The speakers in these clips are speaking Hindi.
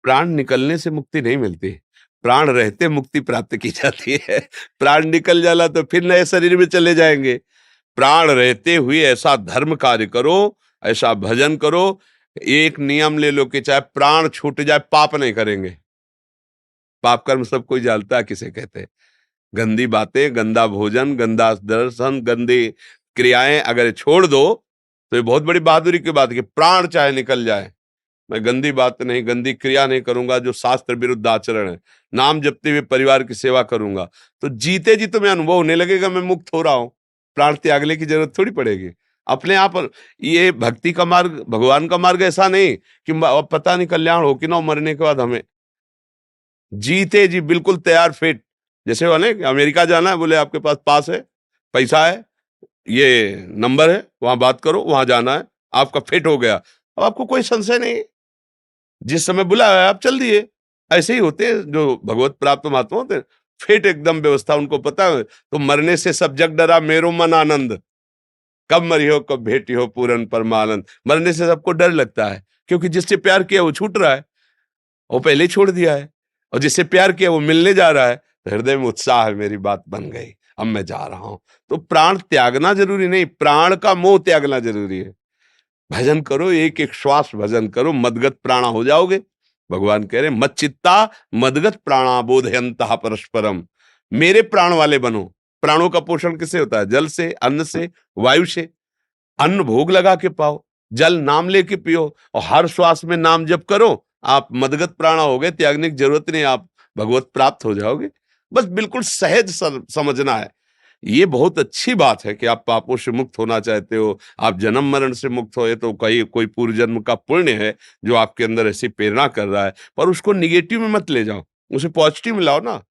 प्राण निकलने से मुक्ति नहीं मिलती, प्राण रहते मुक्ति प्राप्त की जाती है। प्राण निकल जाला तो फिर नए शरीर में चले जाएँगे। प्राण रहते हुए ऐसा धर्म कार्य करो, ऐसा भजन करो, एक नियम ले लो कि चाहे प्राण छूट जाए, पाप नहीं करेंगे। पाप कर्म सब कोई जानता है किसे कहते हैं। गंदी बातें, गंदा भोजन, गंदा दर्शन, गंदी क्रियाएँ अगर छोड़ दो, तो ये बहुत बड़ी बहादुरी की बात है कि प्राण चाहे निकल जाए, मैं गंदी बात नहीं, गंदी क्रिया नहीं करूँगा जो शास्त्र विरुद्ध आचरण है। नाम जपते हुए परिवार की सेवा करूँगा, तो जीते जी तुम्हें अनुभव होने लगेगा मैं मुक्त हो रहा हूँ। प्राण त्यागने की ज़रूरत थोड़ी पड़ेगी। अपने आप ये भक्ति का मार्ग, भगवान का मार्ग ऐसा नहीं कि अब पता नहीं कल्याण हो कि ना हो मरने के बाद हमें। जीते जी बिल्कुल तैयार फिट, जैसे वो नहीं अमेरिका जाना है, बोले आपके पास पास है, पैसा है, ये नंबर है, वहाँ बात करो, वहाँ जाना है, आपका फिट हो गया। अब आपको कोई संशय नहीं है। जिस समय बुलाया आप चल दिए। ऐसे ही होते हैं जो भगवत प्राप्त महात्मा होते हैं, फिट एकदम व्यवस्था उनको पता है। तो मरने से सब जग डरा मेरो मन आनंद, कब मरियो कब भेटियो पूरन परमानंद। मरने से सबको डर लगता है, क्योंकि जिससे प्यार किया वो छूट रहा है, वो पहले ही छोड़ दिया है। और जिससे प्यार किया वो मिलने जा रहा है, तो हृदय में उत्साह है, मेरी बात बन गई, अब मैं जा रहा हूं। तो प्राण त्यागना जरूरी नहीं, प्राण का मोह त्यागना जरूरी है। भजन करो, एक एक श्वास भजन करो, मदगत प्राणा हो जाओगे। भगवान कह रहे मत चित्ता मदगत प्राणा बोधयंतः परस्परम, मेरे प्राण वाले बनो। प्राणों का पोषण किससे होता है? जल से, अन्न से, वायु से। अन्न भोग लगा के पाओ, जल नाम लेके पियो, और हर श्वास में नाम जप करो। आप मदगत प्राणा हो गए, त्यागने की जरूरत नहीं, आप भगवत प्राप्त हो जाओगे। बस बिल्कुल सहज समझना है। ये बहुत अच्छी बात है कि आप पापों से मुक्त होना चाहते हो, आप जन्म मरण से मुक्त होए, तो कई कोई पूर्व जन्म का पुण्य है जो आपके अंदर ऐसी प्रेरणा कर रहा है। पर उसको निगेटिव में मत ले जाओ, उसे पॉजिटिव में लाओ ना।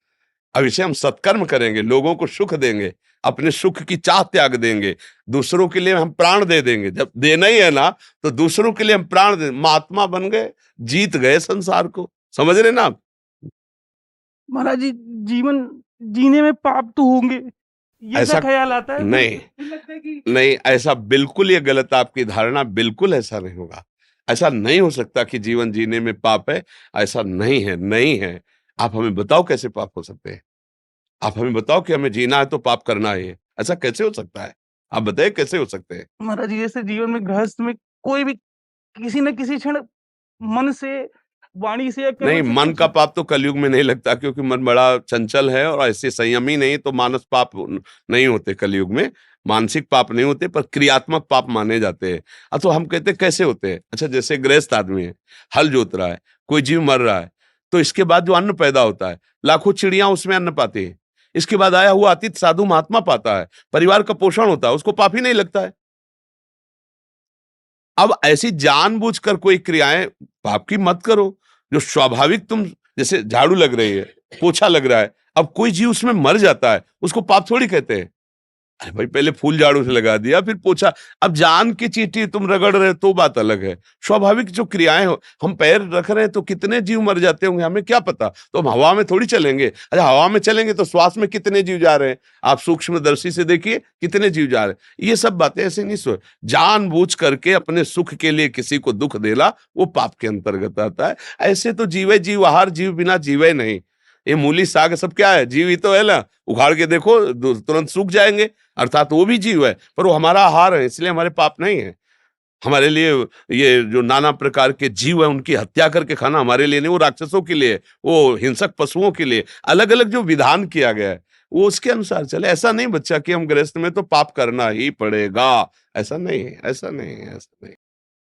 अब इसे हम सत्कर्म करेंगे, लोगों को सुख देंगे, अपने सुख की चाह त्याग देंगे, दूसरों के लिए हम प्राण दे देंगे। जब देना ही है ना, तो दूसरों के लिए हम प्राण दे, महात्मा बन गए, जीत गए संसार को। समझ रहे ना आप? महाराज जी, जीवन जीने में पाप तो होंगे, ये सा ऐसा ख्याल आता है फिर? नहीं, मुझे लगता है कि नहीं, ऐसा बिल्कुल, ये गलत आपकी धारणा, बिल्कुल ऐसा नहीं होगा। ऐसा नहीं हो सकता कि जीवन जीने में पाप है, ऐसा नहीं है, नहीं है। आप हमें बताओ कैसे पाप हो सकते हैं? आप हमें बताओ कि हमें जीना है तो पाप करना है, ऐसा कैसे हो सकता है? आप बताइए कैसे हो सकते हैं? महाराज जी, जैसे जीवन में गृहस्थ में कोई भी किसी न किसी क्षण मन से, वाणी से या नहीं, कर्म से मन कुछ का पाप तो कलयुग में नहीं लगता, क्योंकि मन बड़ा चंचल है और ऐसे संयमी नहीं, तो मानस पाप नहीं होते कलयुग में। मानसिक पाप नहीं होते, पर क्रियात्मक पाप माने जाते हैं। तो हम कहते हैं कैसे होते हैं? अच्छा, जैसे गृहस्थ आदमी है, हल जोत रहा है, कोई जीव मर रहा है, तो इसके बाद जो अन्न पैदा होता है, लाखों चिड़ियां उसमें अन्न पाती है। इसके बाद आया हुआ अतिथि साधु महात्मा पाता है, परिवार का पोषण होता है, उसको पाप ही नहीं लगता है। अब ऐसी जानबूझकर कोई क्रियाएं पाप की मत करो। जो स्वाभाविक तुम, जैसे झाड़ू लग रही है, पोछा लग रहा है, अब कोई जीव उसमें मर जाता है, उसको पाप थोड़ी कहते हैं। अरे भाई, पहले फूल झाड़ू से लगा दिया, फिर पोछा। अब जान की चींटी तुम रगड़ रहे हो तो बात अलग है। स्वाभाविक जो क्रियाएं हो, हम पैर रख रहे हैं तो कितने जीव मर जाते होंगे हमें क्या पता। तो हम हवा में थोड़ी चलेंगे। अच्छा, हवा में चलेंगे तो श्वास में कितने जीव जा रहे हैं, आप सूक्ष्मदर्शी से देखिए कितने जीव जा रहे हैं। ये सब बातें ऐसे नहीं सो, जानबूझ करके अपने सुख के लिए किसी को दुख देना, वो पाप के अंतर्गत आता है। ऐसे तो जीवे जीव आहार, जीव बिना जीवे नहीं। ये मूली साग सब क्या है? जीव ही तो है ना। उखाड़ के देखो, तुरंत सूख जाएंगे, अर्थात वो भी जीव है, पर वो हमारा आहार है, इसलिए हमारे पाप नहीं है। हमारे लिए ये जो नाना प्रकार के जीव है, उनकी हत्या करके खाना हमारे लिए नहीं, वो राक्षसों के लिए, वो हिंसक पशुओं के लिए अलग अलग जो विधान किया गया है, वो उसके अनुसार चले। ऐसा नहीं बच्चा कि हम गृहस्थ में तो पाप करना ही पड़ेगा, ऐसा नहीं है, ऐसा नहीं है, ऐसा नहीं।